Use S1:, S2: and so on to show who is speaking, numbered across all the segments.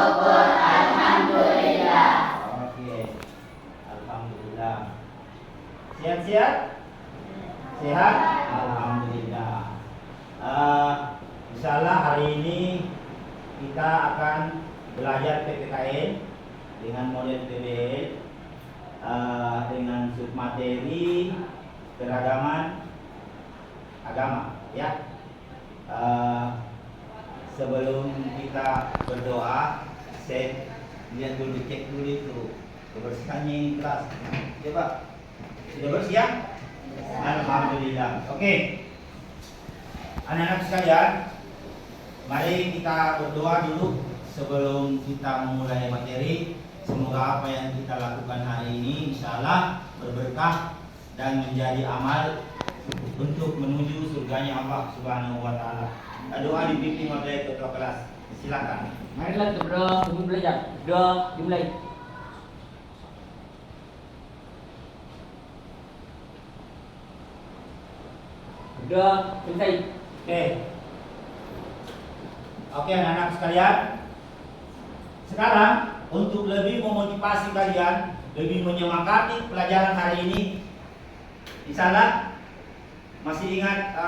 S1: Alhamdulillah.
S2: Oke, alhamdulillah. Sehat-sehat? Sehat? Alhamdulillah. Insyaallah hari ini kita akan belajar PPKN dengan model PBL dengan submateri keragaman agama, ya. Sebelum kita berdoa, saya lihat dulu, cek dulu itu kebersihannya kelas. Coba, sudah bersih ya? Alhamdulillah. Oke, anak-anak sekalian, mari kita berdoa dulu sebelum kita memulai materi. Semoga apa yang kita lakukan hari ini insyaallah berberkah dan menjadi amal untuk menuju surganya Allah Subhanahu wa taala. Doa dipimpin oleh ketua kelas. Silakan.
S3: Marilah kita berdoa sebelum belajar. Doa dimulai. Doa selesai.
S2: Oke, anak-anak sekalian. Sekarang untuk lebih memotivasi kalian, lebih menyemangati pelajaran hari ini, insyaallah masih ingat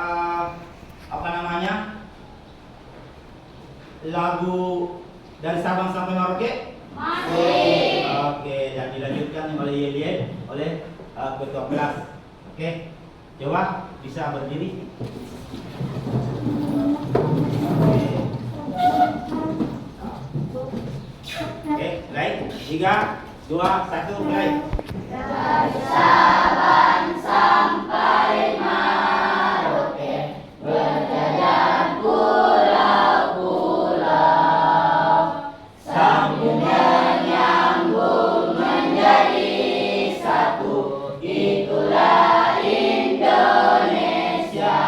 S2: lagu dari Sabang sampai Merauke?
S1: Masih.
S2: Oke, dan dilanjutkan oleh Yelien, oleh ketua kelas. Oke, coba bisa berdiri. Oke, mulai. 3, 2, 1, mulai.
S1: Dari Sabang sampai Merauke, berjajar pulau-pulau, sambung menyambung menjadi satu, itulah Indonesia.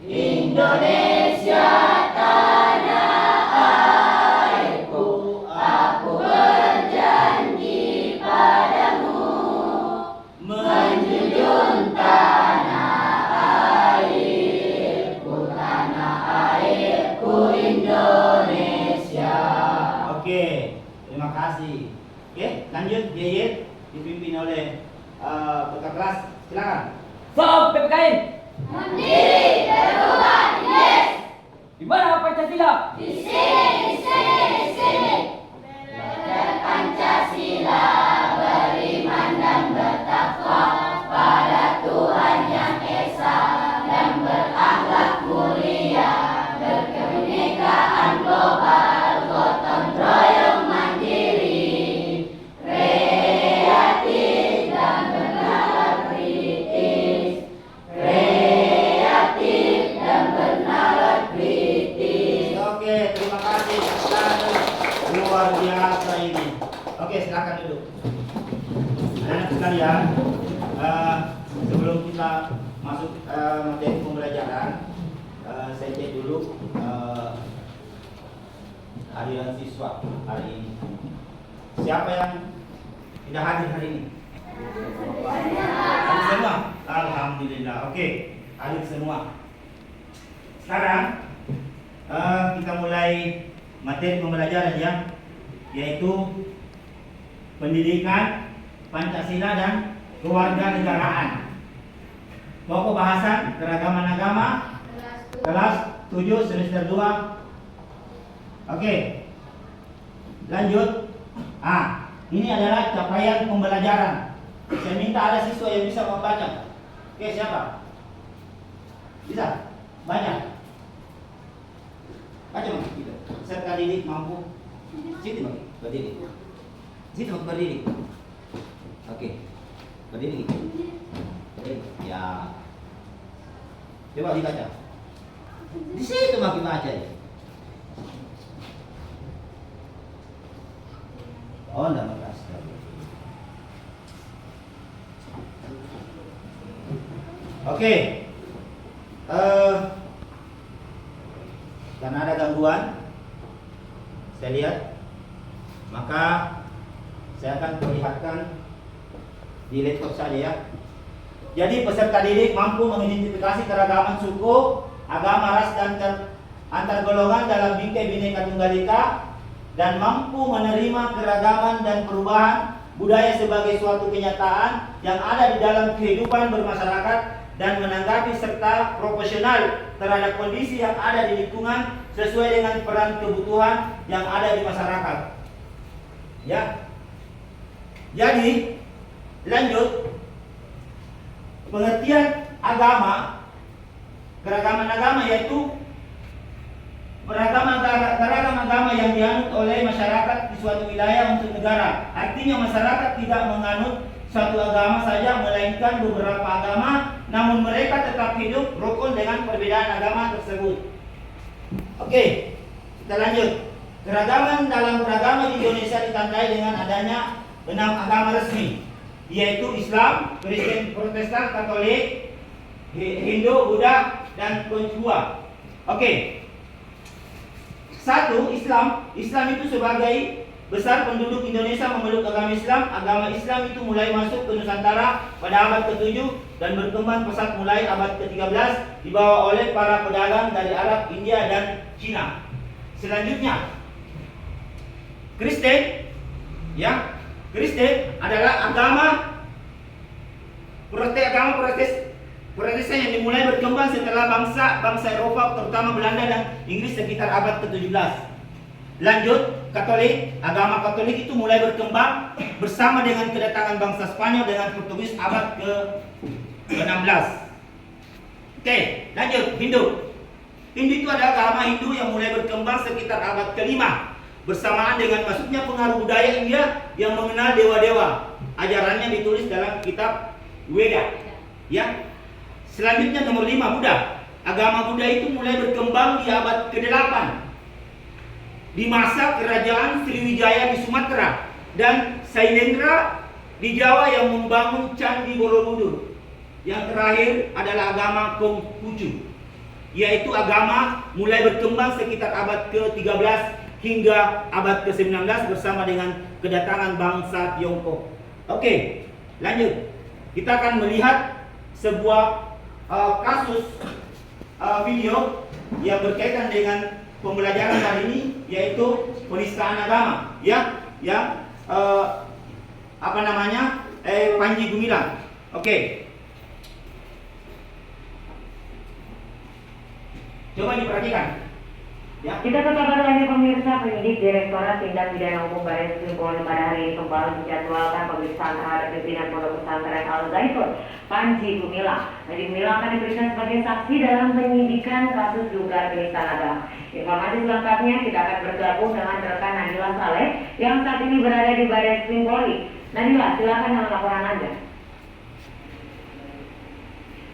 S1: Indonesia tanah airku, aku berjanji padamu, menjunjung tanah airku Indonesia.
S2: Oke, terima kasih. Oke, lanjut Yeyet dipimpin oleh ketua kelas. Silakan.
S3: Sob PPKN.
S1: Mandiri, terhormat, yes.
S3: Di mana Pancasila?
S1: Di sini, di sini, di sini. Belajar Pancasila, beriman dan bertakwa pada Tuhan yang Esa, dan berakhlak mulia, berkebinekaan global, gotong royong mandiri, kreatif dan bernalar kritis, kreatif dan bernalar kritis.
S2: Oke, terima kasih. Luar biasa ini. Oke, silakan duduk. Anak-anak sekalian, sebelum kita masuk materi pembelajaran, saya cek dulu hadiran siswa hari ini. Siapa yang tidak hadir hari ini? Hadir semua. Alhamdulillah. Oke, hadir semua. Sekarang kita mulai materi pembelajaran ya, yaitu pendidikan Pancasila dan kewarganegaraan. Pokok bahasan keragaman agama kelas 7 semester 2. Oke. Lanjut. Ini adalah capaian pembelajaran. Saya minta ada siswa yang bisa membaca. Oke, siapa? Bisa? Banyak. Baca Mas, gitu. Serta didik mampu. Sini Mas, berdiri. Sini Mas, berdiri. Oke. Berdiri. Berdiri. Ya. Coba dibaca. Di situ Mas baca ya. Oh, enggak makasih. Oke. Karena ada gangguan, saya lihat, maka saya akan perlihatkan di laptop saja ya. Jadi peserta didik mampu mengidentifikasi keragaman suku, agama, ras dan antar golongan dalam bingkai Bhinneka Tunggal Ika dan mampu menerima keragaman dan perubahan budaya sebagai suatu kenyataan yang ada di dalam kehidupan bermasyarakat dan menanggapi serta proporsional terhadap kondisi yang ada di lingkungan sesuai dengan peran kebutuhan yang ada di masyarakat. Ya. Jadi, lanjut. Pengertian agama, keragaman agama yaitu beragam agama yang dianut oleh masyarakat di suatu wilayah untuk negara. Artinya masyarakat tidak menganut satu agama saja, melainkan beberapa agama, namun mereka tetap hidup rukun dengan perbedaan agama tersebut. Oke, kita lanjut. Keragaman dalam beragama di Indonesia ditandai dengan adanya 6 agama resmi, yaitu Islam, Kristen, Protestan, Katolik, Hindu, Buddha, dan Konghucu. Oke. Satu, Islam. Islam itu sebagai besar penduduk Indonesia memeluk agama Islam. Agama Islam itu mulai masuk ke Nusantara pada abad ke-7 dan berkembang pesat mulai abad ke-13, dibawa oleh para pedagang dari Arab, India, dan Cina. Selanjutnya, Kristen. Ya, Kristen adalah agama Protestan yang dimulai berkembang setelah bangsa Eropa terutama Belanda dan Inggris sekitar abad ke-17. Lanjut, Katolik. Agama Katolik itu mulai berkembang bersama dengan kedatangan bangsa Spanyol dengan Portugis abad ke-16. Oke, lanjut, Hindu. Hindu itu adalah agama Hindu yang mulai berkembang sekitar abad ke-5 bersamaan dengan masuknya pengaruh budaya India yang mengenal dewa-dewa. Ajarannya ditulis dalam kitab Weda. Ya. Selanjutnya nomor 5, Buddha. Agama Buddha itu mulai berkembang di abad ke-8 di masa kerajaan Sriwijaya di Sumatera dan Sailendra di Jawa yang membangun Candi Borobudur. Yang terakhir adalah agama Konghucu, yaitu agama mulai berkembang sekitar abad ke-13 hingga abad ke-19 bersama dengan kedatangan bangsa Tiongkok. Oke, lanjut. Kita akan melihat sebuah kasus video yang berkaitan dengan pembelajaran kali ini, yaitu penistaan agama, ya, yang Panji Gumilang. Oke, coba diperhatikan. Ya.
S4: Kita ke kabar lainnya pemirsa, penyidik Direktorat Tindak Pidana Umum Barreskrim Polri pada hari ini kembali menjadwalkan pemeriksaan terhadap pimpinan Pondok Pesantren Al Zaitun, Panji Gumilang. Panji Gumilang akan diperiksa sebagai saksi dalam penyidikan kasus dugaan penistaan agama. Informasi selengkapnya kita akan bergabung dengan rekan Nadila Saleh yang saat ini berada di Barreskrim Polri. Nadila, silakan dengan laporan Anda.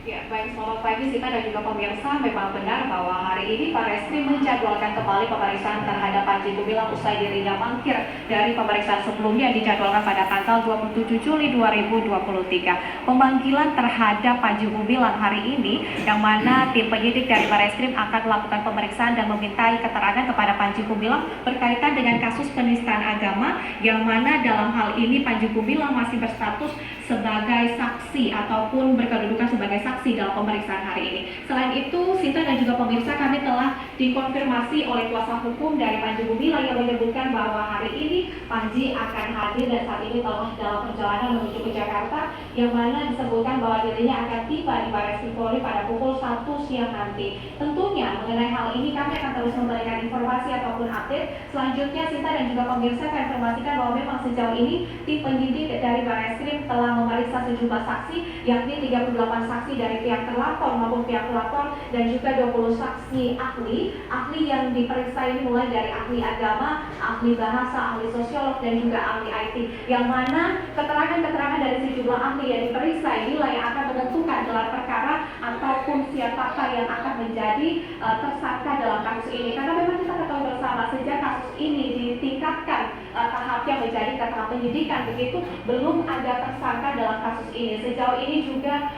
S5: Ya, baik, selamat pagi Sita dan juga pemirsa. Memang benar bahwa hari ini Barreskrim menjadwalkan kembali pemeriksaan terhadap Panji Gumilang usai dirinya mangkir dari pemeriksaan sebelumnya yang dijadwalkan pada tanggal 27 Juli 2023. Pemanggilan terhadap Panji Gumilang hari ini, yang mana tim penyidik dari Barreskrim akan melakukan pemeriksaan dan memintai keterangan kepada Panji Gumilang berkaitan dengan kasus penistaan agama, yang mana dalam hal ini Panji Gumilang masih berstatus sebagai saksi ataupun berkedudukan sebagai saksi dalam pemeriksaan hari ini. Selain itu, Sinta dan juga pemirsa, kami telah dikonfirmasi oleh kuasa hukum dari Panji Gumilang yang menyebutkan bahwa hari ini Panji akan hadir dan saat ini telah dalam perjalanan menuju ke Jakarta, yang mana disebutkan bahwa dirinya akan tiba di Barreskrim Polri pada pukul 1 siang nanti. Tentunya mengenai hal ini kami akan terus memberikan informasi ataupun update. Selanjutnya, Sinta dan juga pemirsa akan informasikan bahwa memang sejauh ini tim penyidik dari Barreskrim telah memeriksa sejumlah saksi, yakni 38 saksi dari pihak terlapor maupun pihak pelapor dan juga 20 saksi ahli. Ahli yang diperiksa ini mulai dari ahli agama, ahli bahasa, ahli sosiolog dan juga ahli IT, yang mana keterangan-keterangan dari sejumlah ahli yang diperiksa inilah yang akan menentukan gelar perkara ataupun siapakah yang akan menjadi tersangka dalam kasus ini. Karena memang kita ketahui bersama sejak kasus ini ditingkatkan tahapnya menjadi tahap penyidikan, begitu belum ada tersangka dalam kasus ini. Sejauh ini juga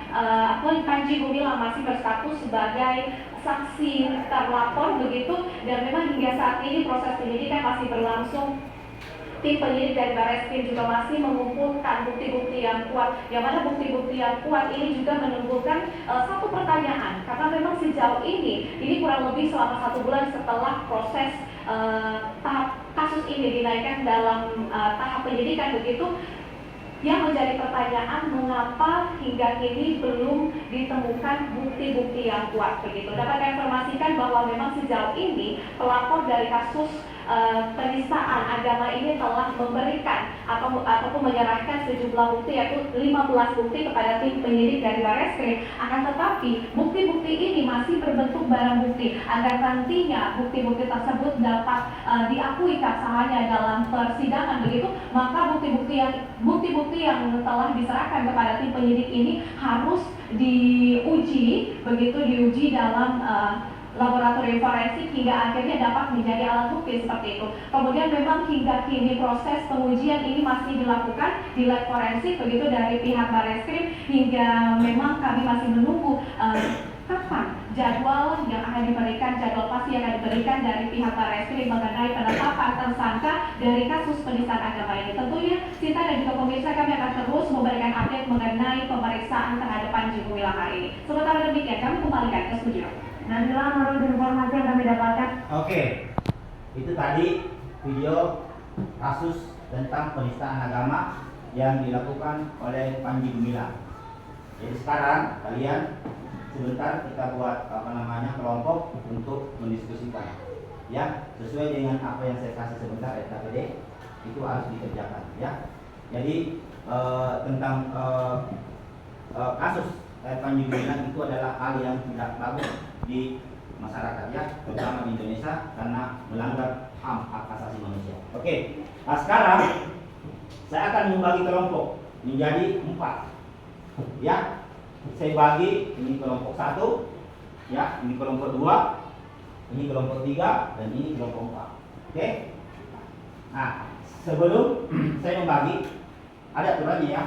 S5: Panji Gumilang masih berstatus sebagai saksi terlapor begitu, dan memang hingga saat ini proses penyidikan masih berlangsung. Tim penyidik dari Barreskrim juga masih mengumpulkan bukti-bukti yang kuat, yang mana bukti-bukti yang kuat ini juga menimbulkan satu pertanyaan, karena memang sejauh ini kurang lebih selama 1 bulan setelah proses tahap kasus kasus ini dinaikkan dalam tahap penyidikan begitu, yang menjadi pertanyaan mengapa hingga kini belum ditemukan bukti-bukti yang kuat begitu. Dapat saya informasikan bahwa memang sejauh ini pelapor dari kasus penistaan agama ini telah memberikan ataupun menyerahkan sejumlah bukti yaitu 15 bukti kepada tim penyidik dari Barreskrim. Akan tetapi bukti-bukti ini masih berbentuk barang bukti agar nantinya bukti-bukti tersebut dapat diakui tak hanya dalam persidangan begitu, maka bukti-bukti yang telah diserahkan kepada tim penyidik ini harus diuji dalam laboratorium forensik hingga akhirnya dapat menjadi alat bukti seperti itu. Kemudian memang hingga kini proses pengujian ini masih dilakukan di lab forensik begitu dari pihak Barreskrim, hingga memang kami masih menunggu kapan jadwal pasti yang akan diberikan dari pihak Barreskrim mengenai penetapan tersangka dari kasus penistaan agama ini. Tentunya Sinta dan juga pemirsa, kami akan terus memberikan update mengenai pemeriksaan terhadap Panji Gumilang hari ini. Sementara demikian kami kembalikan ke studio.
S4: Nantilah menurut informasi yang kami dapatkan.
S2: Oke, itu tadi video kasus tentang penistaan agama yang dilakukan oleh Panji Gumilang. Jadi sekarang kalian sebentar kita buat kelompok untuk mendiskusikan, ya, sesuai dengan apa yang saya kasih sebentar KPD itu harus dikerjakan, ya. Jadi tentang kasus Panji Gumilang itu adalah hal yang tidak bagus di masyarakat, ya, terutama di Indonesia karena melanggar HAM, hak asasi manusia. Oke, nah sekarang saya akan membagi kelompok menjadi 4, ya. Saya bagi ini kelompok 1, ya, ini kelompok 2, ini kelompok 3, dan ini kelompok 4. Oke. Nah, sebelum saya membagi, ada aturannya, ya.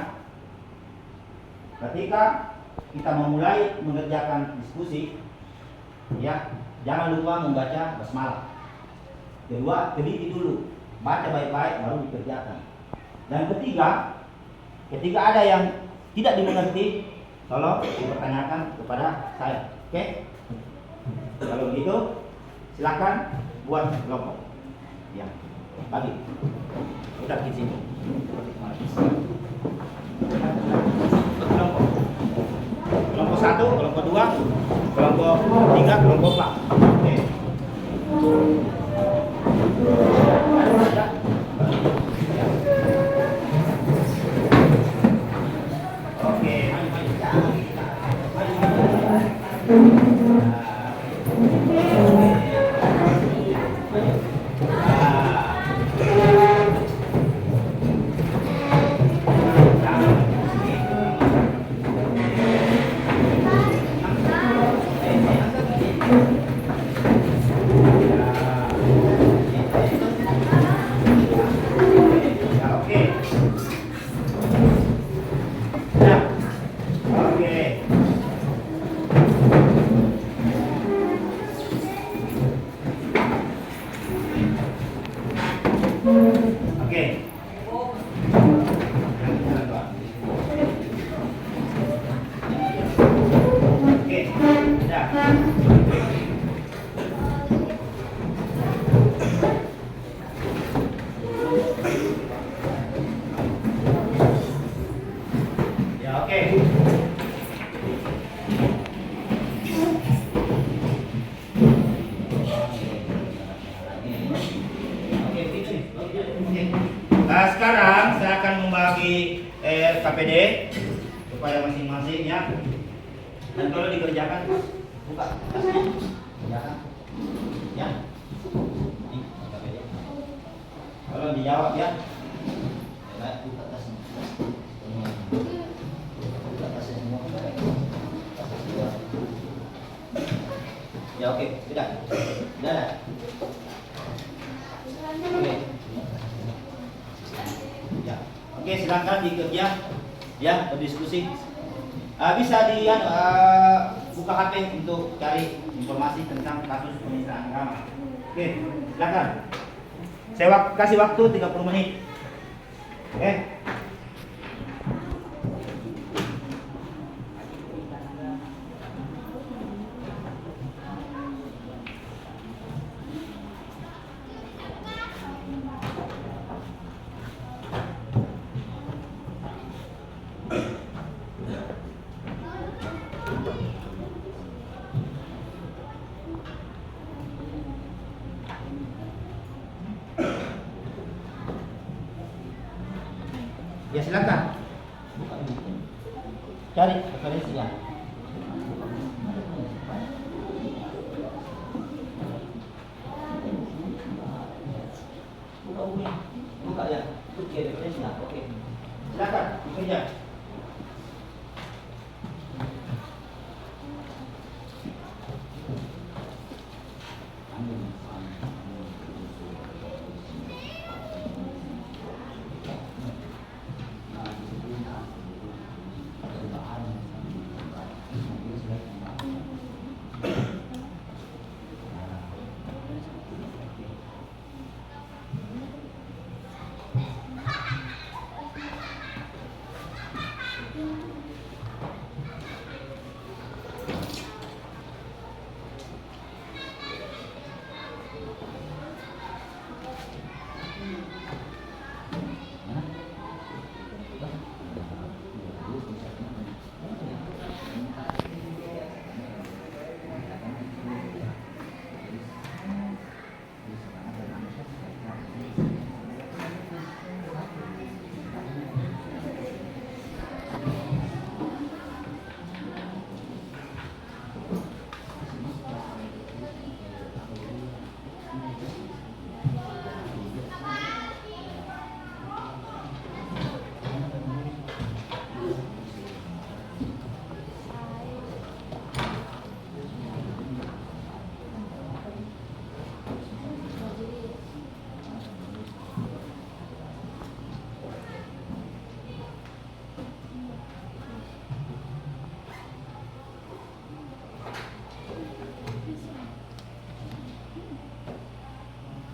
S2: Ketika kita memulai mengerjakan diskusi, ya, jangan lupa membaca basmalah. Kedua, teliti dulu, baca baik-baik baru dikerjakan. Dan ketiga, ketika ada yang tidak dimengerti, tolong dipertanyakan kepada saya. Oke? Kalau begitu, silakan buat kelompok. Ya, bagi. Udah di sini. Kelompok 1, kelompok 2, kelompok 3, kelompok 4. Oke. Nah, sekarang saya akan membagi KPD kepada masing-masing, ya. Dan kalau dikerjakan, buka tasnya, kerjakan, ya. Ini KPD. Kalau dijawab, ya, buka tasnya. Buka tasnya semua. Ya, oke, sudah. Sudah. Oke. Ya, oke, silakan dikerja, ya, berdiskusi. Bisa buka HP untuk cari informasi tentang kasus penistaan agama. Oke, silakan. Saya kasih waktu 30 menit. Oke. Ya silakan. Cari referensinya. Buka ya. Oke, referensinya. Oke. Silakan bekerja.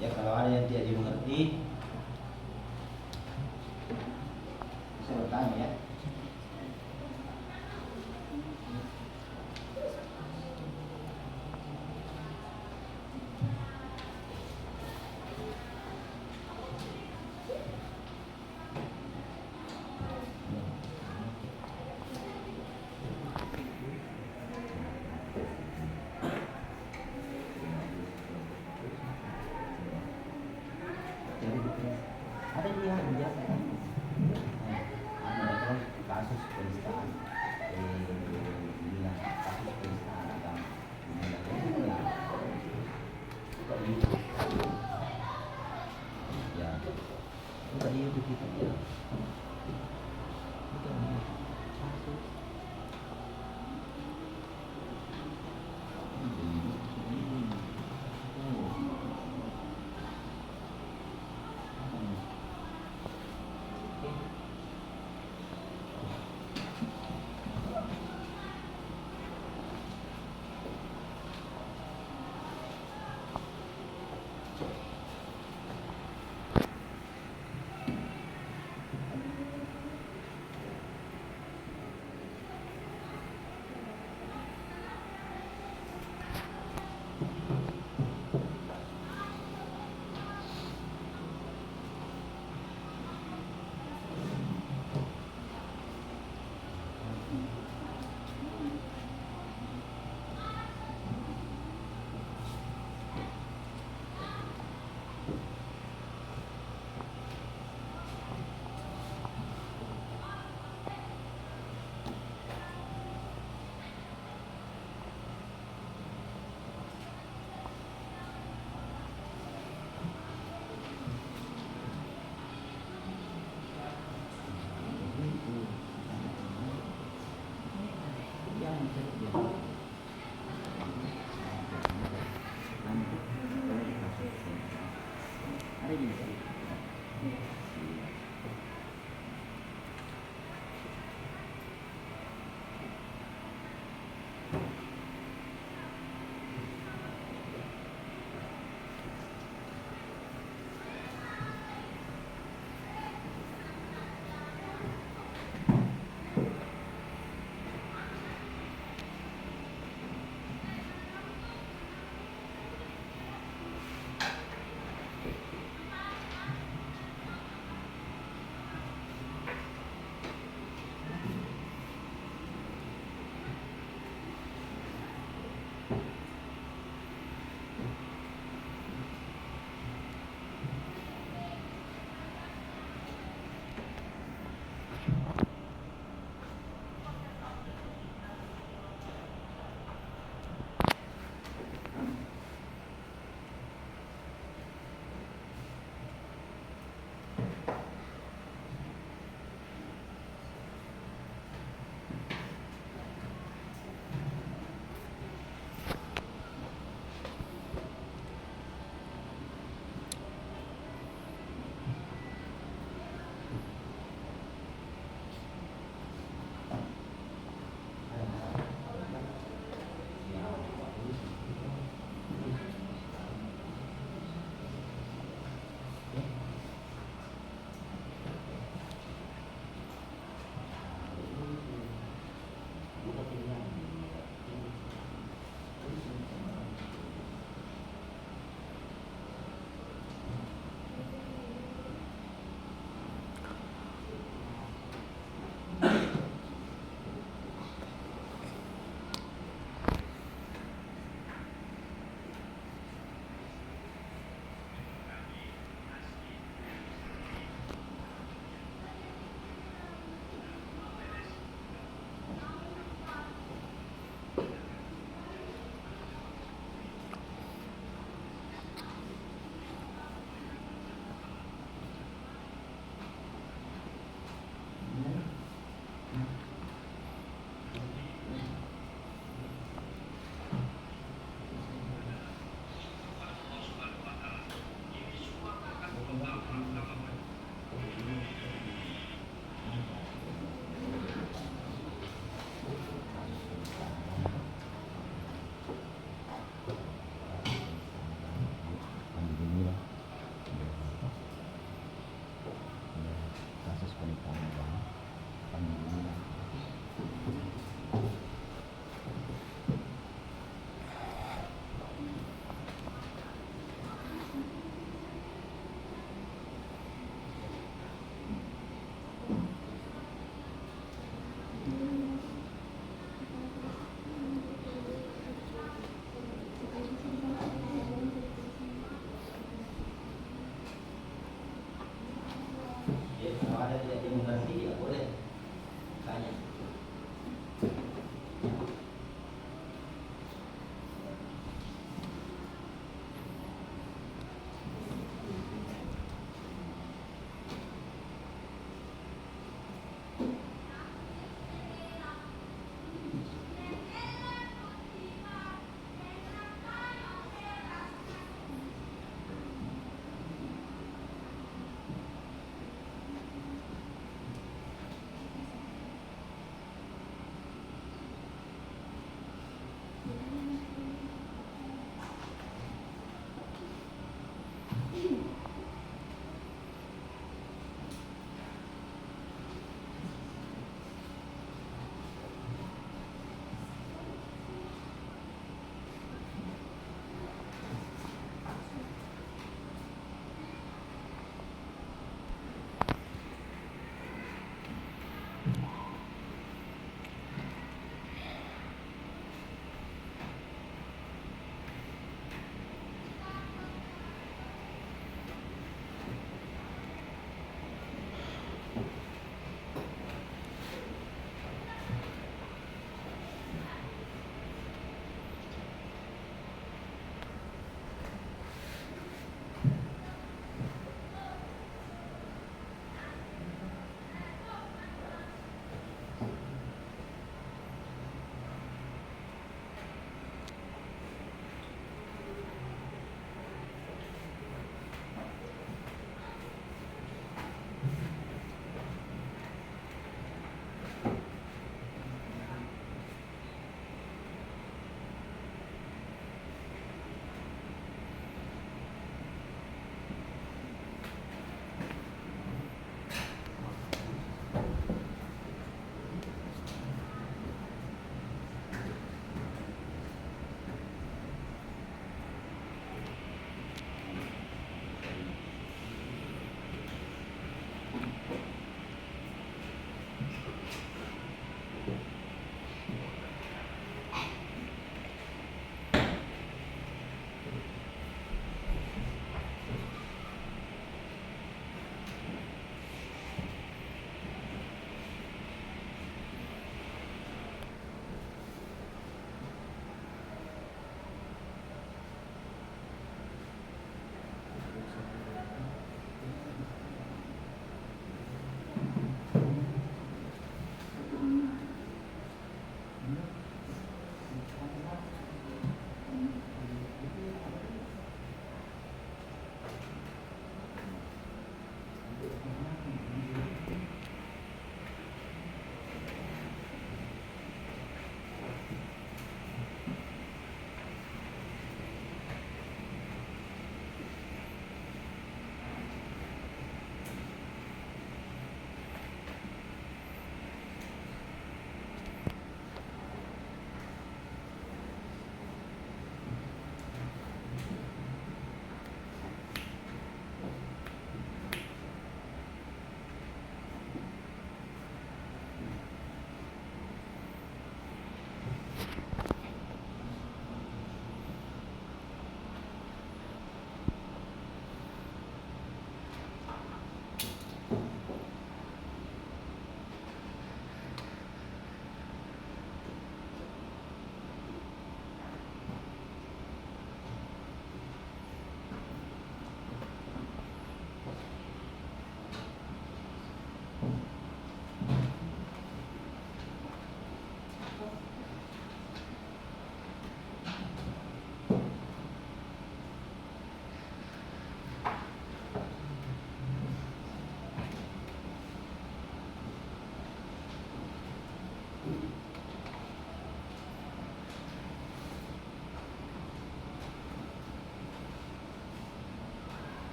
S2: Ya kalau ada yang tidak dimengerti bisa bertanya ya. Ada dia biasa kan? Ada kasus penistaan, bilang kasus penistaan agama, bilang kok gitu? Ya, tadi itu kita ya.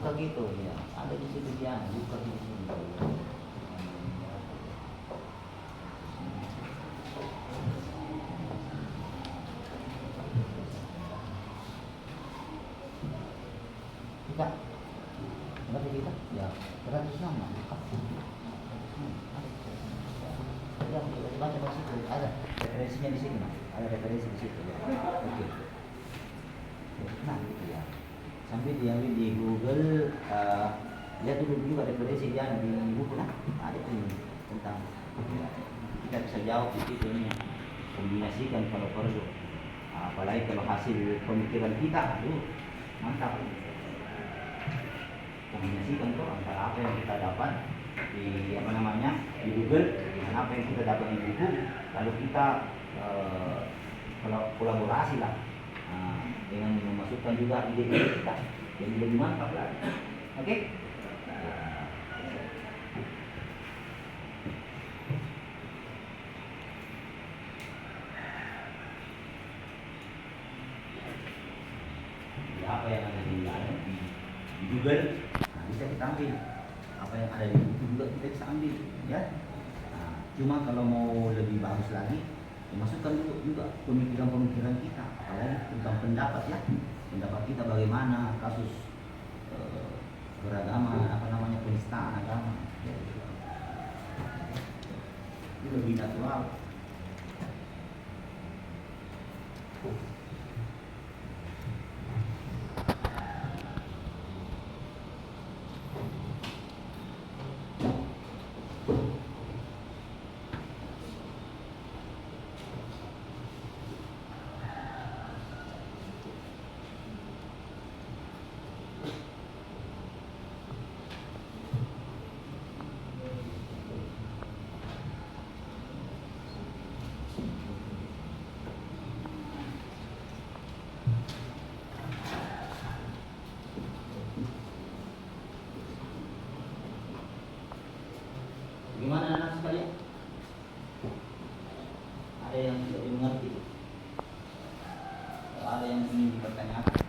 S2: buka gitu ya, ada di situ dia buka gitu. Kita berapa kita? Ya 106 buka. Ya, baca di situ ada referensinya di sini, ada referensi di situ. Ya. Oke. Nah, gitu ya. Sambil diambil di Google, lihat dulu juga referensi dia di buku nah, ada tuh tentang kita bisa jawab di situ ini, kombinasikan kalau perlu. Apalagi kalau hasil pemikiran kita, aduh mantap. Kombinasikan tuh antara apa yang kita dapat di di Google dengan apa yang kita dapat di buku, lalu kita kolaborasi lah dengan memasukkan juga ide-ide kita jadi lebih mantap lagi. Oke? Apa yang ada di Google, nah, bisa kita ambil. Apa yang ada di buku juga kita bisa ambil, ya. Nah, cuma kalau mau lebih bagus lagi, masukkan dulu juga pemikiran-pemikiran kita, apalagi tentang pendapat ya, pendapat kita bagaimana kasus beragama, penistaan agama, ya, itu lebih natural. Gimana anak sekalian? Ada yang tidak mengerti? Ada yang ingin dipertanyakan?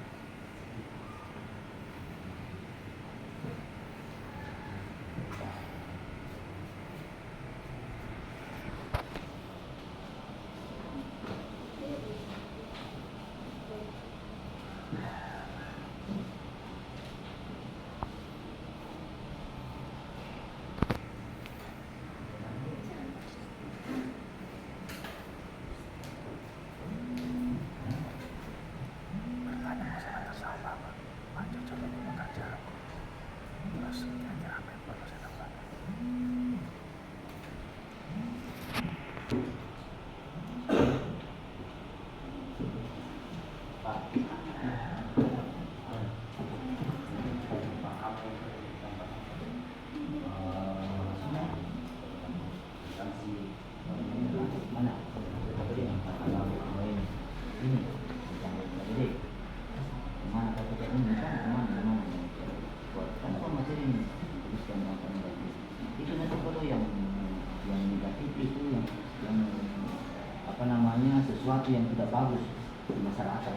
S2: Sesuatu yang tidak bagus di masyarakat,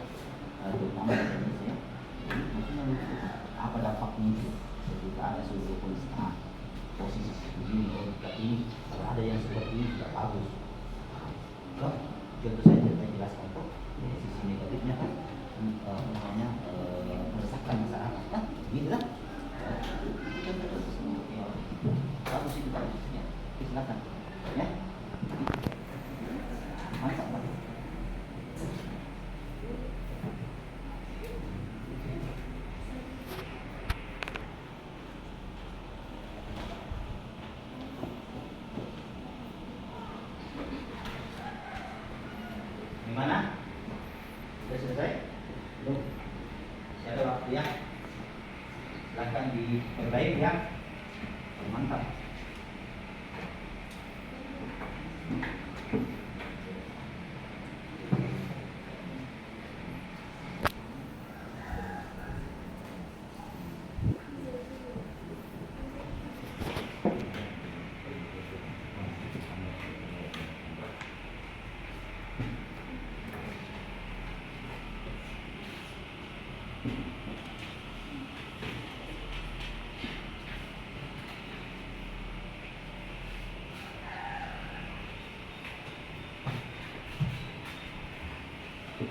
S2: terutama di Indonesia. Maksudnya apa dampaknya itu? Ketika ada sebuah penistaan, posisi begini, tapi kalau ada yang seperti ini tidak bagus. Contoh saja saya jelaskan tuh sisi negatifnya kan, meresahkan masyarakat, kan? Gitu lah. Bagus itu bagusnya. Silakan, ya. Mantap banget. Gimana? Sudah selesai? Belum? Masih ada waktu ya? Silahkan diperbaiki ya. Mantap. Oke,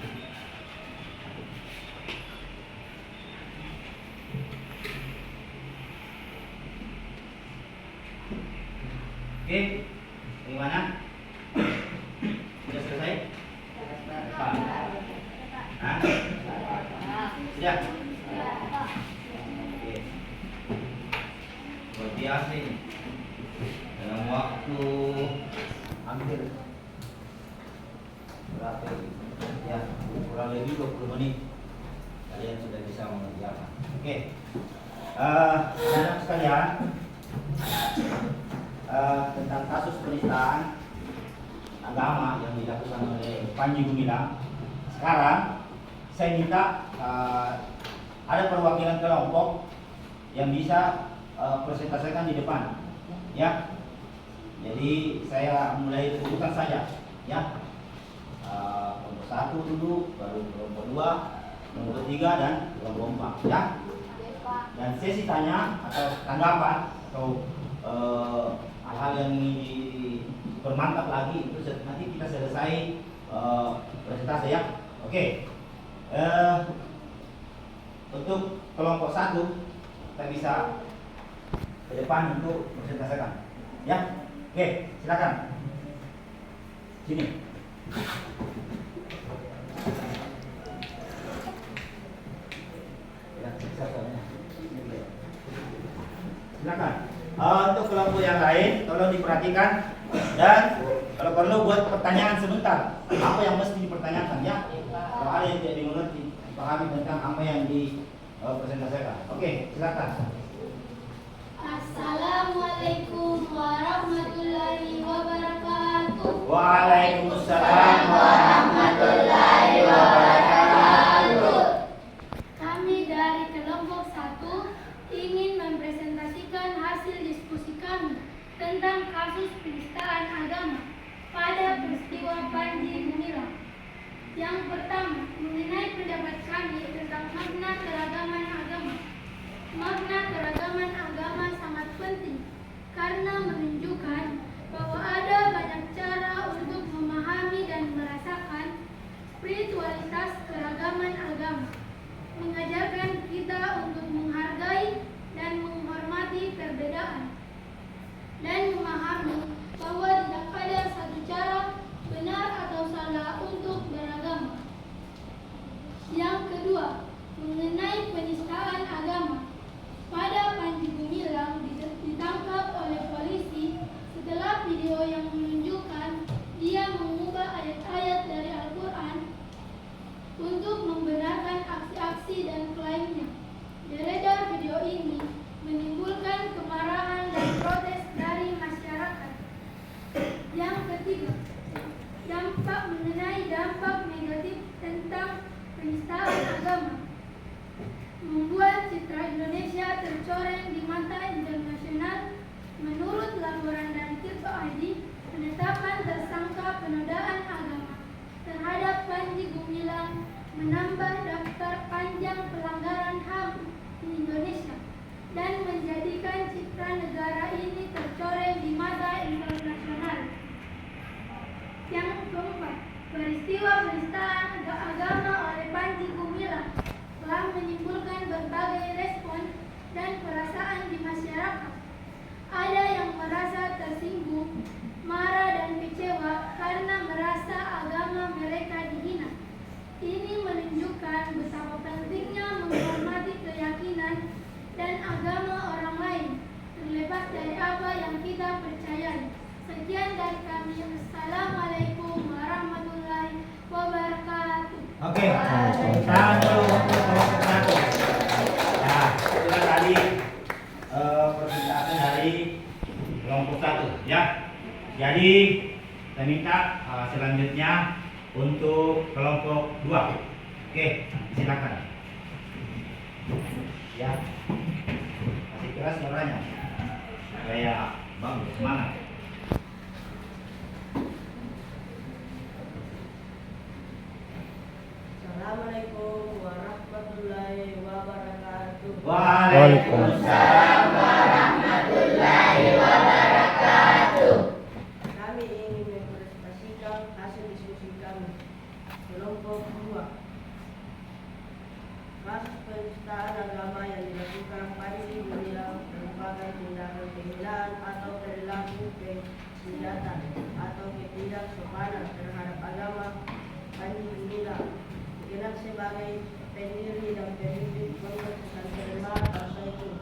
S2: bagaimana? Sudah selesai? Hah? Sudah? Oke. Luar biasa ini. Dalam waktu hampir berapa ini? Ya, kurang lebih 20 menit kalian sudah bisa mengerjakan. Oke. Anak sekalian, tentang kasus penistaan agama yang dilakukan oleh Panji Gumilang. Sekarang saya minta ada perwakilan kelompok yang bisa presentasikan di depan, ya. Jadi saya mulai urutan saja, ya. Kelompok 1 dulu, baru kelompok 2, kelompok 3 dan kelompok 4, ya. Dan sesi tanya atau tanggapan atau hal-hal yang ingin dipermantap lagi itu nanti kita selesai presentasi, ya. Oke. Untuk kelompok 1 kita bisa ke depan untuk presentasikan, ya. Oke, silakan. Sini. Ya, silakan. Untuk kelompok yang lain tolong diperhatikan dan kalau perlu buat pertanyaan sebentar. Apa yang mesti dipertanyakan, ya? Kalau ada yang tidak dimengerti, dipahami tentang apa yang dipresentasikan. Oke, silakan.
S1: Assalamualaikum warahmatullahi wabarakatuh.
S2: Waalaikumsalam warahmatullahi wabarakatuh.
S1: Kami dari kelompok 1 ingin mempresentasikan hasil diskusi kami tentang kasus penistaan agama pada peristiwa Panji Gumilang. Yang pertama, mengenai pendapat kami tentang makna keragaman agama. Makna keragaman agama sangat penting karena menunjukkan bahwa ada banyak cara untuk memahami dan merasakan spiritualitas keragaman agama. Mengajarkan kita untuk menghargai dan menghormati perbedaan dan memahami bahwa tidak ada satu cara benar atau salah untuk beragama. Yang kedua, mengenai penistaan agama. Pada Panji Gumilang ditangkap oleh polisi setelah video yang menunjukkan dia mengubah ayat-ayat dari Al-Quran untuk membenarkan aksi-aksi dan klaimnya. Beredar video ini menimbulkan kemarahan dan protes dari masyarakat. Yang ketiga, mengenai dampak negatif tentang penistaan agama. Membuat citra Indonesia tercoreng di mata internasional. Menurut laporan dari Tirto ID, penetapan tersangka penodaan agama terhadap Panji Gumilang menambah daftar panjang pelanggaran HAM di Indonesia dan menjadikan citra negara ini tercoreng di mata internasional. Yang keempat, peristiwa penistaan agama oleh Panji Gumilang telah menimbulkan berbagai respon dan perasaan di masyarakat. Ada yang merasa tersinggung, marah dan kecewa karena merasa agama mereka dihina. Ini menunjukkan betapa pentingnya menghormati keyakinan dan agama orang lain, terlepas dari apa yang kita percayai. Sekian dari kami. Assalamualaikum warahmatullahi wabarakatuh.
S2: Oke, tahan dulu untuk kelompok 1. Nah, itulah tadi presentasi dari kelompok 1, ya. Jadi saya minta selanjutnya untuk kelompok 2. Oke, silakan. Ya, masih keras suaranya supaya bagus, semangat.
S6: Assalamualaikum warahmatullahi wabarakatuh.
S2: Waalaikumsalam warahmatullahi wabarakatuh.
S6: Kami ingin mempresentasikan hasil diskusi kami. Kelompok ke-22. Kasus penistaan agama yang dilakukan Panji Gumilang merupakan tindakan penghinaan atau perilaku senjata atau ketidaksopanan terhadap agama Panji Gumilang dikenal sebagai pendiri dan pemimpin pondok pesantren Al-Zaitun.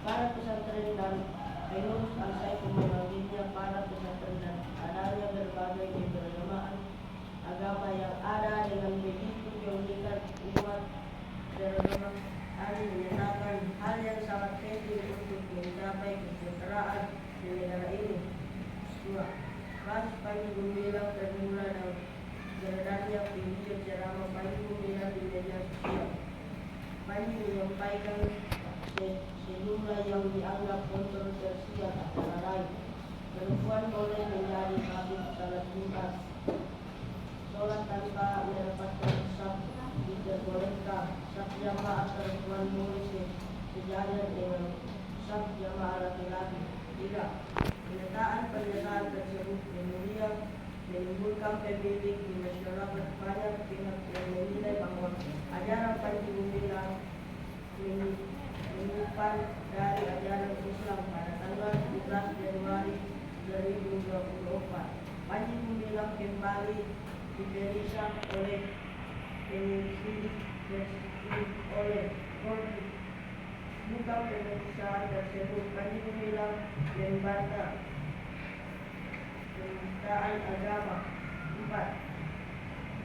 S6: Para pesantren dan pengurus Al-Zaitun memanggilnya para pesantren dan adanya berbagai keberagaman agama yang ada dengan begitu mengikat umat beragama ini menyatakan hal yang sangat penting untuk mencapai kesejahteraan di negara ini. 2. Kasus Panji Gumilang bermula dengan beredarnya video ceramah Panji Gumilang di media sosial. Panji menyampaikan sejumlah yang dianggap kontroversial antara lain perempuan boleh menjadi habib salat Jumat, sholat tanpa merapatkan saf diperbolehkan, saf jamaah perempuan boleh sejajar dengan saf jamaah laki-laki. 3. Pernyataan tersebut kemudian menimbulkan pemilik di masyarakat. Banyak pihak yang menilai bahwa ajaran Panji Gumilang menyimpang dari ajaran Islam. Pada tanggal 17 Januari 2024, Panji Gumilang kembali diperiksa oleh penyidik oleh Polri. Bukan pemeriksaan tersebut, Panji Gumilang membantah penistaan agama. 4.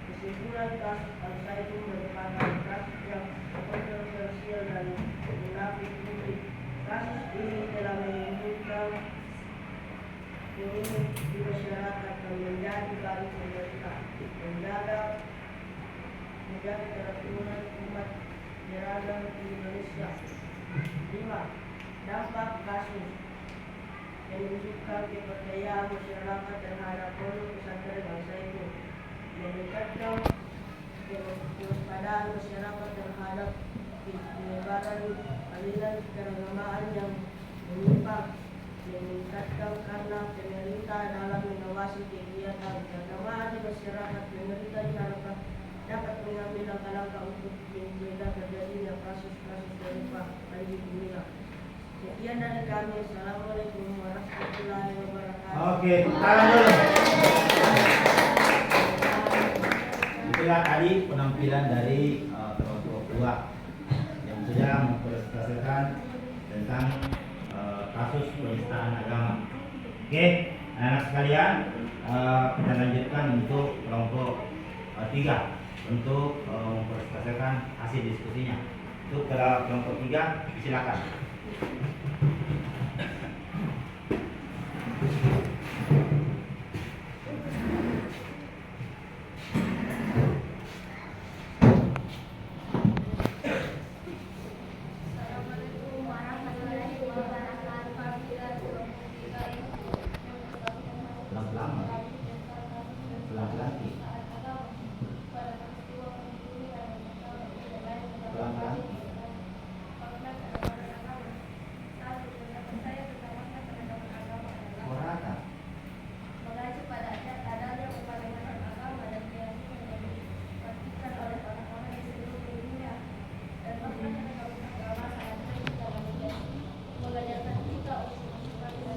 S6: Kesimpulan kasus Al-Zaitun merupakan kasus yang kontroversial dan munafik publik. Kasus ini telah menimbulkan polemik di masyarakat dan menjadi bagi pemerintah menjaga kerukunan umat beragama di Indonesia. 5. Dampak kasus menunjukkan kepercayaan masyarakat terhadap pondok pesantren Al-Zaitun, meningkatkan kewaspadaan masyarakat terhadap penyebaran aliran keagamaan yang menyimpang, meningkatkan karena pemerintah dalam mengawasi kegiatan keagamaan di masyarakat. Pemerintah diharapkan dapat mengambil langkah-langkah untuk mencegah terjadinya kasus-kasus serupa Panji Gumilang. Sekian dari kami. Assalamualaikum warahmatullahi wabarakatuh.
S2: Oke, tangan dulu. Itulah tadi penampilan dari kelompok 2 yang sudah mempresentasikan tentang kasus penistaan agama. Oke, anak-anak sekalian, kita lanjutkan untuk kelompok 3 untuk mempresentasikan hasil diskusinya. Untuk kelompok 3, silakan.
S1: Assalamualaikum warahmatullahi wabarakatuh.
S2: Pelan-pelan. Pelan-pelan. Pelan-pelan. Suara apa?
S1: Mengacu pada adanya upaya agama dan keyakinan yang dipastikan oleh orang-orang di seluruh dunia dan bahkan agama sangat penting dalam hidup, mengajarkan kita untuk masukan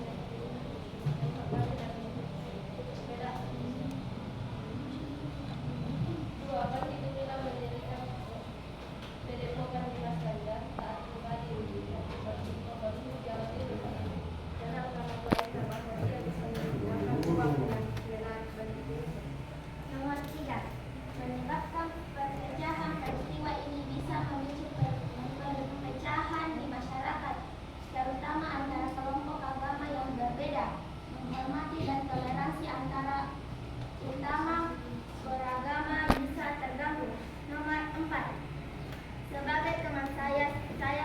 S1: dan sepeda. 2. Panji Gumilang mendirikan Padepokan Dimas Kanjeng taat pribadi seperti pembantu Jawa Timur dan agama lain termasuk dia bisa menggunakan uang dengan benar begitu. Nomor 3. Menyebabkan perpecahan. Peristiwa ini bisa memicu perpecahan di masyarakat, terutama antara kelompok agama yang berbeda. Menghormati dan toleransi antara utama beragama bisa terganggu. Nomor 4. Sebagai teman saya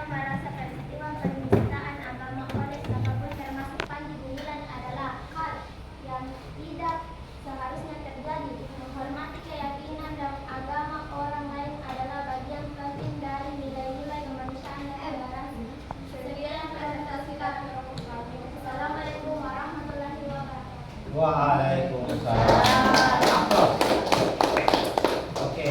S1: merasa peristiwa penistaan agama oleh siapapun termasuk Panji Gumilang adalah hal yang tidak seharusnya terjadi. Menghormati keyakinan dan agama orang lain adalah bagian penting dari nilai-nilai kemanusiaan dan toleransi. Sekian presentasi kami. Assalamualaikum warahmatullahi wabarakatuh.
S2: Waalaikumsalam. Oke.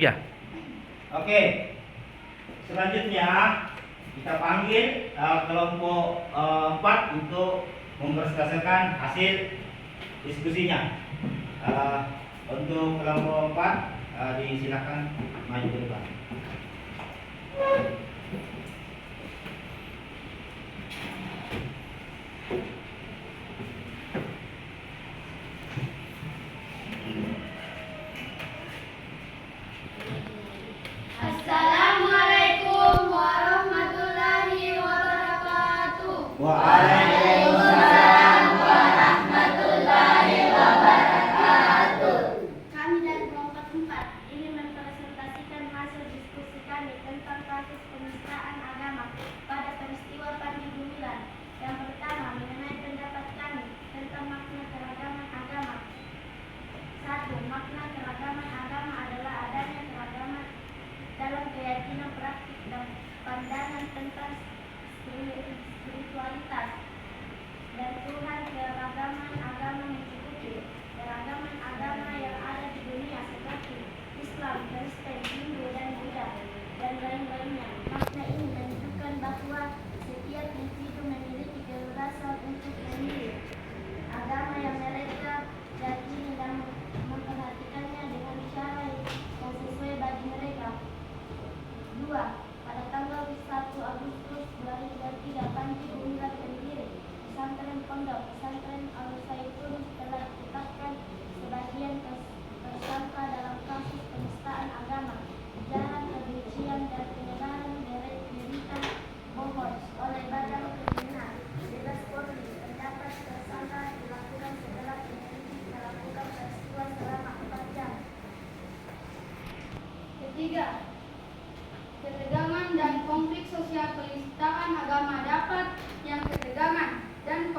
S2: Ya. Oke. Selanjutnya kita panggil kelompok 4 untuk mempresentasikan hasil diskusinya. Untuk kelompok 4 disilakan maju ke depan.
S1: Assalamualaikum warahmatullahi wabarakatuh.
S2: Waalaikumsalam
S1: warahmatullahi wabarakatuh. Kami dari kelompok 4 ingin mempresentasikan hasil diskusi kami tentang kasus penistaan agama pada peristiwa Panji Gumilang. Yang pertama, mengenai pendapat kami tentang makna keragaman agama. 1. Makna keragaman agama adalah adanya keragaman dalam keyakinan, praktik, dan pandangan tentang spiritualitas dan Tuhan. Keragaman agama mencukupi keragaman agama yang ada di dunia seperti Islam, Kristen, Hindu, dan Buddha, dan lain-lainnya. Makna ini menunjukkan bahwa setiap individu memiliki kebebasan untuk memilih agama yang mereka yakini dan memperhatikannya dengan cara yang sesuai bagi mereka. 2. Pada tanggal 1 Agustus 2023, Panji Gumilang pendiri pesantren pondok pesantren Al-Zaitun telah ditetapkan sebagai tersangka dalam kasus penistaan agama, ujaran kebencian, dan penyebaran berita bohong oleh Badan Kriminal Bebas Polri. Pendapat tersangka dilakukan setelah penyelidik melakukan peristiwa selama 4 jam. Ketiga, ketegangan dan konflik sosial. Penistaan agama dapat yang ketegangan dan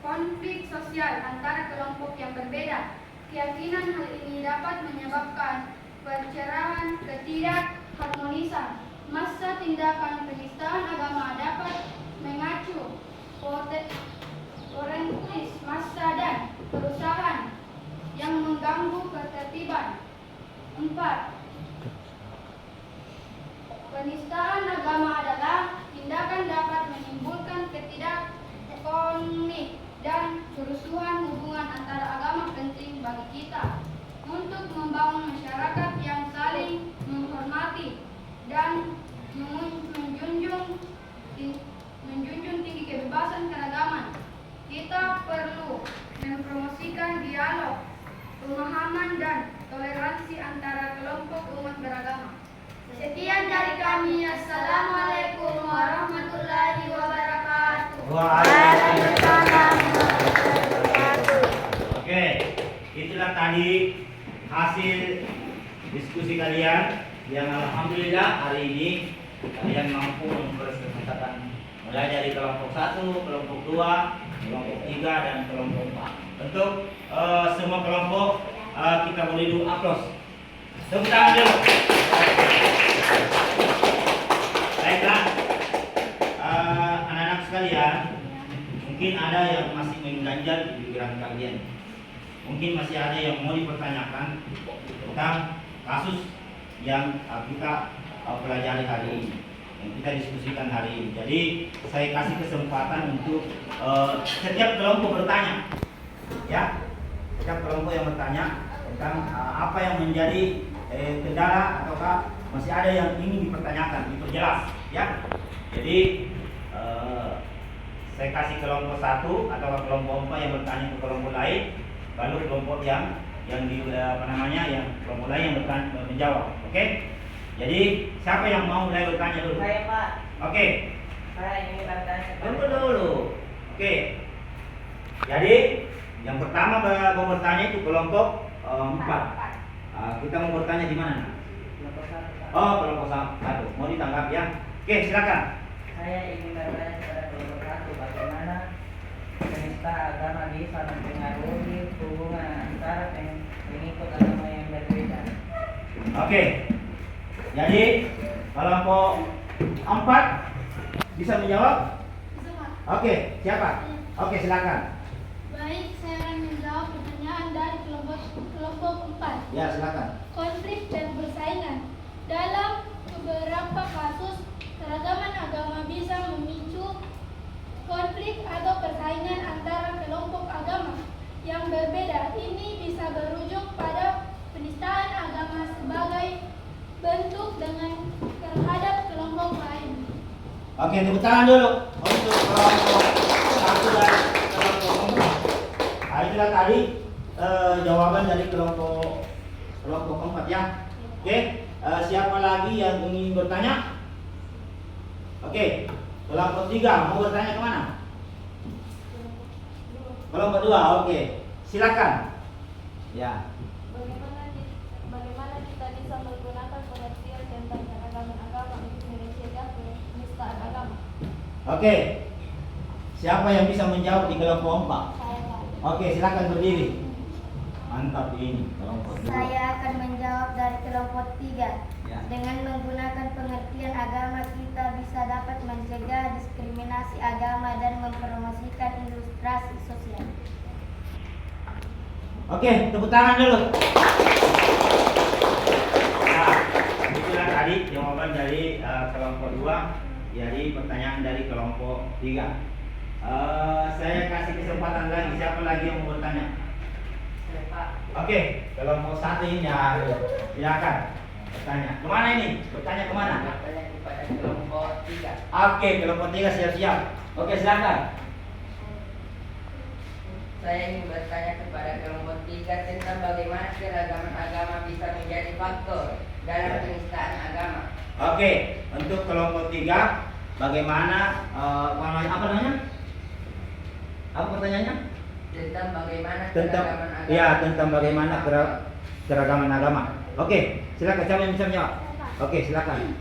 S1: konflik sosial antara kelompok yang berbeda. Keyakinan hal ini dapat menyebabkan perceraian, ketidakharmonisan. Masa tindakan penistaan agama dapat mengacu orientis massa dan perusahaan yang mengganggu ketertiban. 4. Penistaan agama adalah tindakan dapat menimbulkan ketidakharmonisan dan kerusuhan. Hubungan antara agama penting bagi kita untuk membangun masyarakat yang saling menghormati dan menjunjung tinggi kebebasan keragaman. Kita perlu mempromosikan dialog, pemahaman, dan toleransi antara kelompok umat beragama. Sekian dari kami. Assalamualaikum warahmatullahi wabarakatuh.
S2: Waalaikumsalam. Oke, itulah tadi hasil diskusi kalian yang alhamdulillah hari ini kalian mampu mempresentasikan mulai dari kelompok 1, kelompok 2, kelompok 3, dan kelompok 4. Untuk semua kelompok kita boleh dulu aplaus. Tepuk tangan dulu. Baiklah, anak-anak sekalian, mungkin ada yang masih mengganjal di pikiran kalian. Mungkin masih ada yang mau dipertanyakan tentang kasus yang kita pelajari hari ini, yang kita diskusikan hari ini. Jadi saya kasih kesempatan untuk setiap kelompok bertanya, ya, setiap kelompok yang bertanya tentang apa yang menjadi kendala ataukah masih ada yang ingin dipertanyakan, diperjelas, ya. Jadi saya kasih kelompok 1 atau kelompok 4 yang bertanya ke kelompok lain, baru kelompok yang yang kelompok lain yang bertanya menjawab. Oke? Jadi siapa yang mau mulai bertanya dulu?
S6: Saya, Pak.
S2: Oke.
S6: Saya ingin bertanya.
S2: Tunggu dulu. Oke. Jadi yang pertama mau bertanya itu kelompok 4. Kita mau bertanya di mana? Nak?
S6: Kelompok 1, Pak.
S2: Oh, kelompok 1. Mau ditangkap ya? Oke, silakan.
S6: Saya ingin bertanya kepada kelompok 1, bagaimana penista agama bisa mempengaruhi hubungan antara pengikut agama yang berbeda?
S2: Oke. Jadi kelompok 4 bisa menjawab?
S1: Bisa, Pak.
S2: Oke, siapa? Oke, silakan.
S1: Baik, saya akan menjawab pertanyaan dari kelompok 4.
S2: Ya, silakan.
S1: Konflik dan persaingan. Dalam beberapa kasus, keragaman agama bisa memicu konflik atau persaingan antara kelompok agama yang berbeda. Ini bisa berujung pada penistaan agama sebagai bentuk dengan terhadap kelompok lain.
S2: Oke, tepuk tangan dulu untuk kelompok 1 dan kelompok 4. Itulah tadi jawaban dari kelompok 4 ya. Oke, siapa lagi yang ingin bertanya? Oke, kelompok 3 mau bertanya kemana? Kelompok 2, oke. Silakan. Ya.
S1: Bagaimana kita bisa menggunakan pengertian tentang keragaman agama untuk mencegah penistaan agama?
S2: Oke. Siapa yang bisa menjawab di kelompok 4?
S1: Saya, Pak.
S2: Oke, silakan berdiri. Mantap ini kelompok 2.
S7: Saya akan menjawab dari kelompok 3.
S2: Ya.
S7: Dengan menggunakan pengertian agama, kita bisa dapat mencegah diskriminasi agama dan mempromosikan ilustrasi sosial.
S2: Oke, tepuk tangan dulu. Nah, itulah tadi jawaban dari kelompok 2. Jadi pertanyaan dari kelompok 3. Saya kasih kesempatan lagi. Siapa lagi yang mau bertanya?
S6: Saya, Pak.
S2: Oke, kelompok 1 ini ya, silakan bertanya. Kemana ini? Bertanya kemana?
S6: Bertanya kepada kelompok 3.
S2: Oke, kelompok 3 siap-siap. Oke, silakan.
S6: Saya ingin bertanya kepada kelompok 3 tentang bagaimana keragaman agama bisa menjadi faktor dalam penistaan agama.
S2: Oke, untuk kelompok 3, bagaimana apa namanya? Apa pertanyaannya?
S6: Tentang bagaimana
S2: Tentang
S6: keragaman agama.
S2: ya, tentang bagaimana keragaman agama. Oke, silakan siapa yang bisa menjawab? Oke, silakan.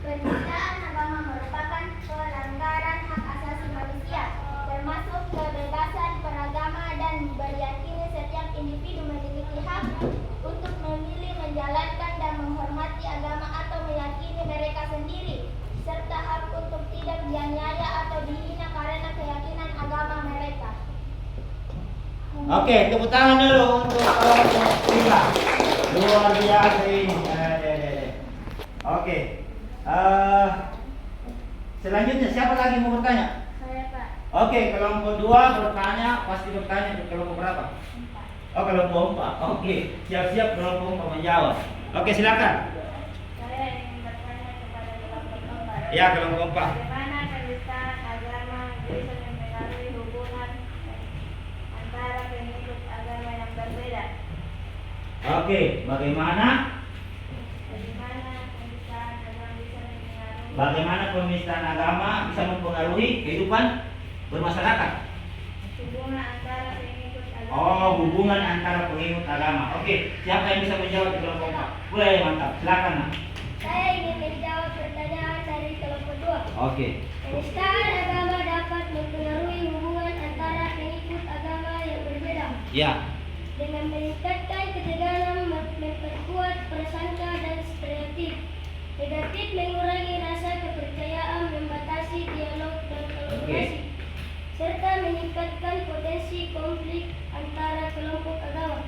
S7: Penistaan agama merupakan pelanggaran hak asasi manusia, termasuk kebebasan beragama dan beryakin setiap individu memiliki hak untuk memilih, menjalankan dan menghormati agama atau meyakini mereka sendiri, serta hak untuk tidak dianiaya atau dihina karena keyakinan agama mereka.
S2: Oke, tepuk tangan dulu untuk kelompok 3. Luar biasa ini. Oke. Selanjutnya siapa lagi mau bertanya?
S7: Saya, Pak.
S2: Oke, kelompok 2 bertanya, pasti bertanya ke kelompok berapa? Oh, kelompok 4. Oke, siap-siap kelompok 4 menjawab. Oke, silakan.
S7: Saya ingin bertanya kepada kelompok 4.
S2: Ya, kelompok 4.
S7: Bagaimana penistaan agama bisa mempengaruhi hubungan antara pengikut agama yang berbeda?
S2: Oke, bagaimana penistaan agama bisa mempengaruhi kehidupan bermasyarakat?
S7: Hubungan antara pengikut agama.
S2: Oh, hubungan antara pengikut agama. Oke, siapa yang bisa menjawab di kelompok 4? Boleh, mantap. Silakan, Nak.
S7: Saya ingin menjawab pertanyaan dari kelompok 2.
S2: Oke.
S7: Penistaan agama dapat mempengaruhi hubungan antara pengikut agama yang berbeda
S2: Ya.
S7: dengan meningkatkan ketegangan, memperkuat prasangka dan stereotip negatif, mengurangi rasa kepercayaan, membatasi dialog dan kolaborasi, serta meningkatkan potensi konflik antara kelompok agama.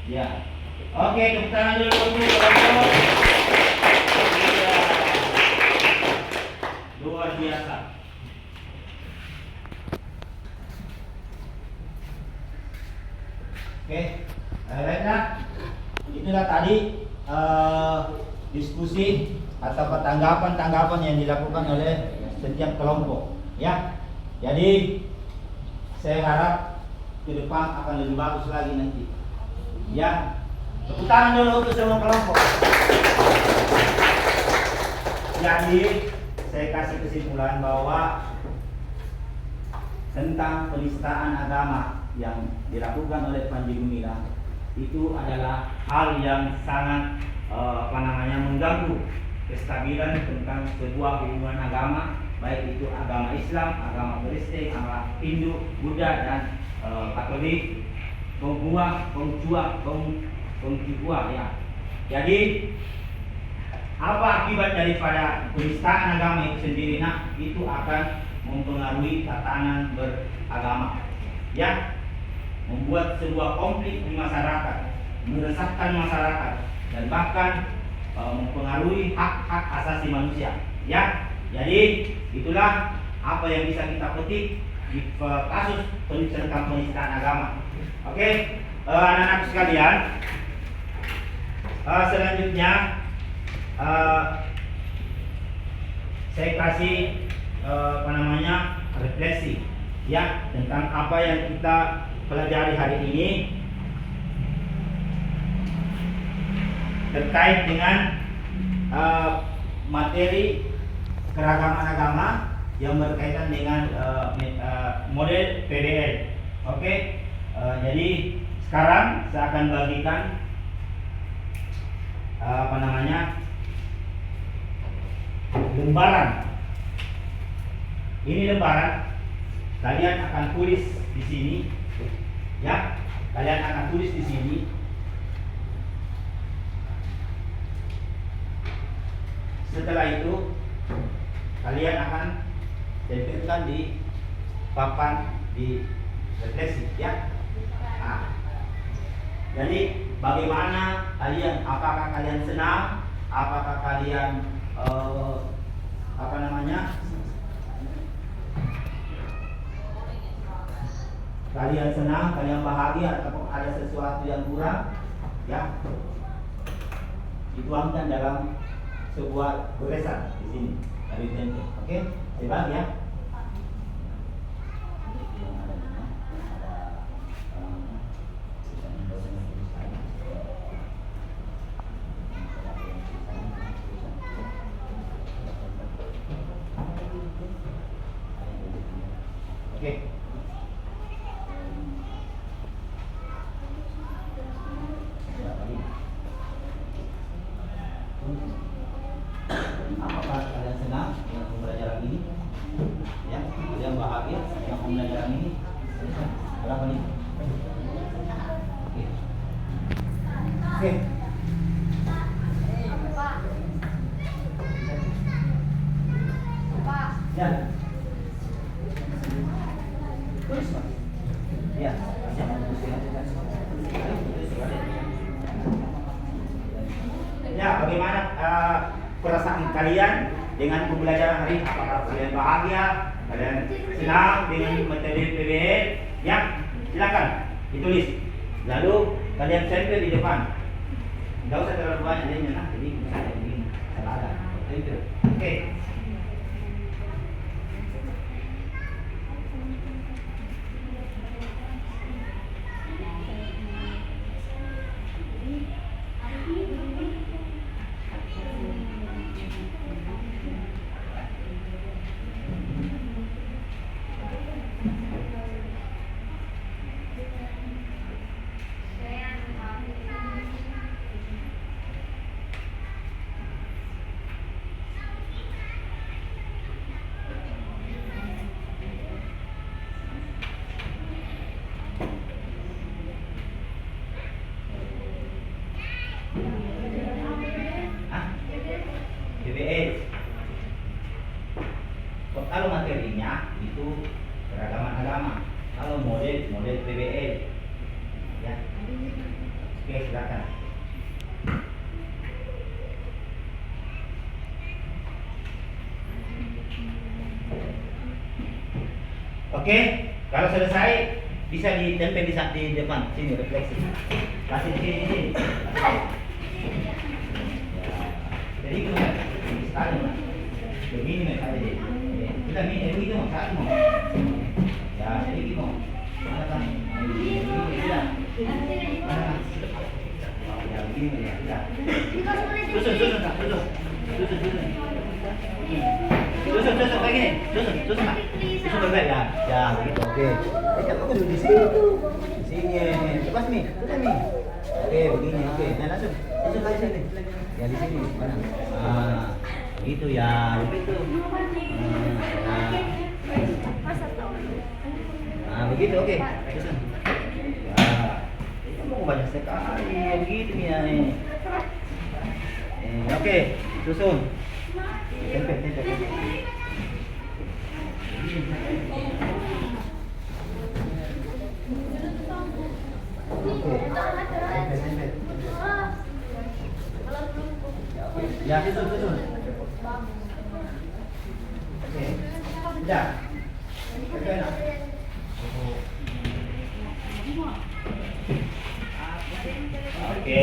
S2: Ya. Oke, tepuk tangan dulu untuk kelompok. Ya. Luar biasa. Oke, baiklah. Itulah tadi diskusi atau tanggapan-tanggapan yang dilakukan oleh setiap kelompok. Ya, jadi saya harap ke depan akan lebih bagus lagi nanti. Ya, tepuk tangan dulu untuk semua kelompok. Jadi saya kasih kesimpulan bahwa tentang penistaan agama yang dilakukan oleh Panji Gumilang itu adalah hal yang sangat mengganggu kestabilan tentang sebuah hubungan agama, baik itu agama Islam, agama Kristen, agama Hindu, Buddha dan Katolik, Konghucu ya. Jadi apa akibat daripada penistaan agama itu sendiri? Nah, itu akan mempengaruhi tatanan beragama, ya, membuat sebuah konflik di masyarakat, meresahkan masyarakat, dan bahkan mempengaruhi hak-hak asasi manusia, ya. Jadi itulah apa yang bisa kita petik di kasus tentang penistaan agama. Oke, anak-anak sekalian, selanjutnya saya kasih refleksi ya tentang apa yang kita pelajari hari ini terkait dengan materi keragaman agama yang berkaitan dengan model PBL. Oke, jadi sekarang saya akan bagikan lembaran. Ini lembaran, kalian akan tulis di sini, ya. Kalian akan tulis di sini. Setelah itu, kalian akan tempelkan di papan di refleksi, ya. Nah, jadi bagaimana kalian? Apakah kalian senang? Apakah kalian kalian senang, kalian bahagia, atau ada sesuatu yang kurang, ya, dituangkan dalam sebuah goresan di sini dari template. Oke, coba ya. Oke. Apakah kalian senang dengan pembelajaran ini? Ya, kalian bahagia dengan pembelajaran ini? Berapa nih? Oke. Oke. Ya. Tulis, Mas. Ya, ya, bagaimana perasaan kalian dengan pembelajaran hari ini? Apakah kalian bahagia, kalian senang dengan materi PBL? Ya, silakan ditulis. Lalu kalian tempel di depan. Tidak usah terlalu banyak jadinya, jadi misalnya begini, salah ada. Oke. PBL. Kalau materinya itu keragaman agama, kalau model PBL, ya. Oke, silakan. Oke, kalau selesai bisa ditempel di depan sini refleksi. Kasih di sini. Jadi itu sekali mas, begini mas ada deh. Kita begini mas satu mas. Ya jadi gitu mas. Mana kan? Tidak. Mana mas? Ya begini ya. Tidak. Susun. Susun kayak gini. Susun Pak. Susun berbalik ya. Ya, begitu. Oke. Aku duduk di sini. Di sini. Lepas Mi. Susun Mi. Oke, begini. Oke. Nah, langsung. Susun lagi sini. Ya di sini. Mana? Ah, gitu ya. Begitu. Nah, begitu. Oke. Susun. Ya. Itu mau banyak sekali. Begitu ya. Oke, susun. Tempel. Oke. Tempel. Ya, susun. Oke. Sudah. Tempel. Oke.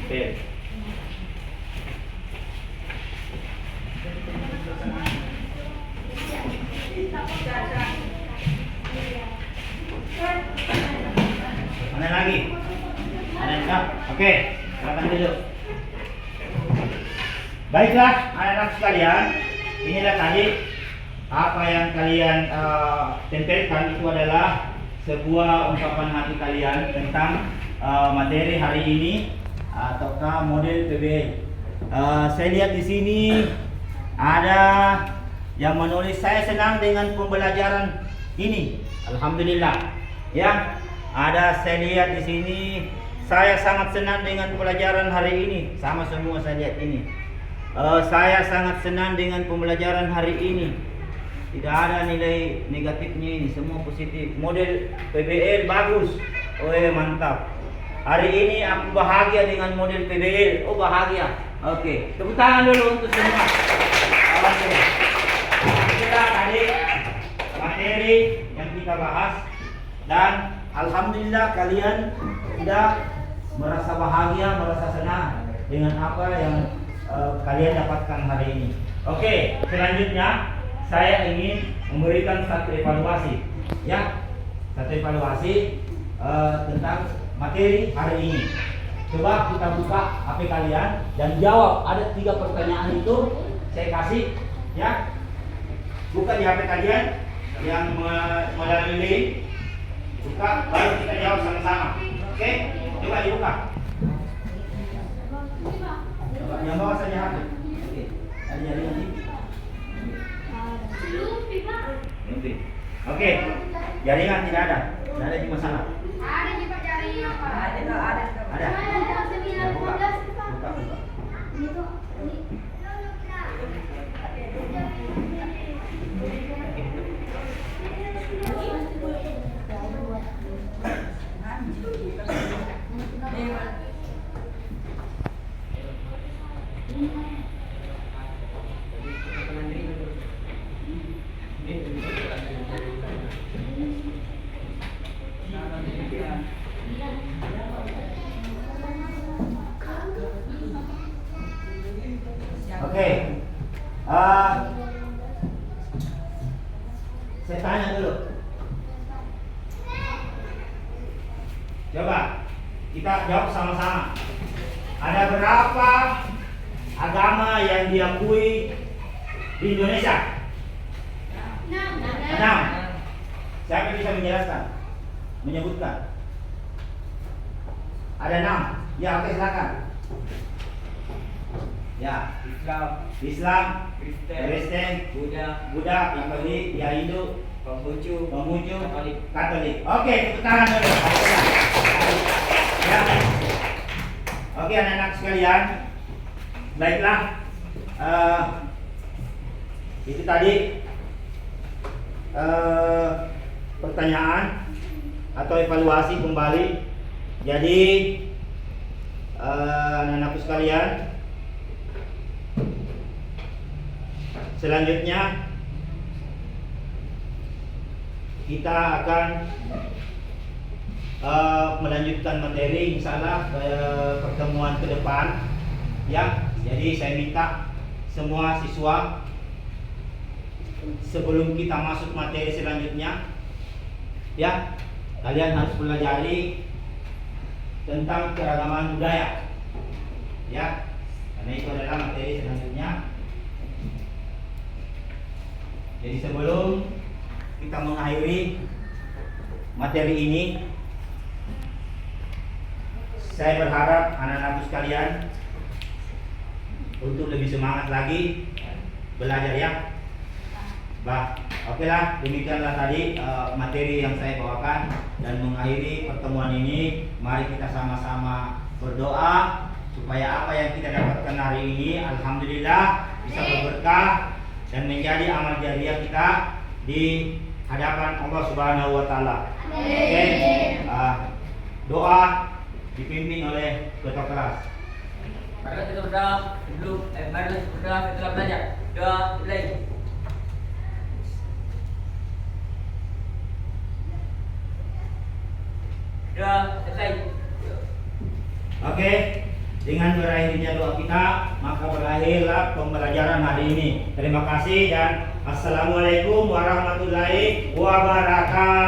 S2: Oke. Mana lagi? Ada enggak? Oke, silakan duduk. Baiklah, anak-anak sekalian, inilah tadi apa yang kalian tempelkan itu adalah sebuah ungkapan hati kalian tentang materi hari ini ataukah model PBL. Saya lihat di sini ada yang menulis saya senang dengan pembelajaran ini. Alhamdulillah. Ya, ada saya lihat di sini saya sangat senang dengan pelajaran hari ini. Sama semua saya lihat ini. Saya sangat senang dengan pembelajaran hari ini. Tidak ada nilai negatifnya ini, semua positif. Model PBL bagus. Oh mantap. Hari ini aku bahagia dengan model PBL. Oh bahagia. Oke, tepuk tangan dulu untuk semua. Oke. Itulah tadi materi yang kita bahas dan alhamdulillah kalian sudah merasa bahagia, merasa senang dengan apa yang kalian dapatkan hari ini. Oke, selanjutnya saya ingin memberikan satu evaluasi, ya, satu evaluasi tentang materi hari ini. Coba kita buka HP kalian dan jawab. Ada 3 pertanyaan itu saya kasih, ya. Buka di HP kalian yang melalui link, buka baru kita jawab sama-sama. Oke, coba dibuka. Coba yang bawah saja HP. Oke, ada jaringan ini. Oke, jaringan tidak ada. Tidak ada cuma salah.
S1: Ada juga jaringan, Pak.
S2: Ada. Ya, buka. Oke, saya tanya dulu. Coba kita jawab sama-sama. Ada berapa agama yang diakui di Indonesia? 6. Siapa bisa menjelaskan? Menyebutkan? Ada 6. Ya, oke, silakan. Ya, Islam, Kristen, Buddha, Katolik, ya Hindu, Konghucu, Katolik. Oke, tepuk tangan dulu. Ya. Oke, anak-anak sekalian, baiklah. Itu tadi pertanyaan atau evaluasi kembali. Jadi anak-anakku sekalian, selanjutnya kita akan melanjutkan materi insyaallah pertemuan ke depan, ya. Jadi saya minta semua siswa sebelum kita masuk materi selanjutnya, ya, kalian harus pelajari tentang keragaman budaya, ya. Karena itu adalah materi selanjutnya. Jadi sebelum kita mengakhiri materi ini, saya berharap anak-anakku sekalian untuk lebih semangat lagi belajar ya. Oke lah, demikianlah tadi materi yang saya bawakan, dan mengakhiri pertemuan ini, mari kita sama-sama berdoa supaya apa yang kita dapatkan hari ini, alhamdulillah, bisa berberkah dan menjadi amal jariah kita di hadapan Allah Subhanahu wa taala. Oke. Doa dipimpin oleh ketua kelas.
S3: Marilah kita berdoa sebelum marilah kita berdoa setelah belajar. Doa dimulai. Doa selesai.
S2: Oke, dengan berakhirnya doa kita, maka berakhirlah pembelajaran hari ini. Terima kasih dan assalamualaikum warahmatullahi wabarakatuh.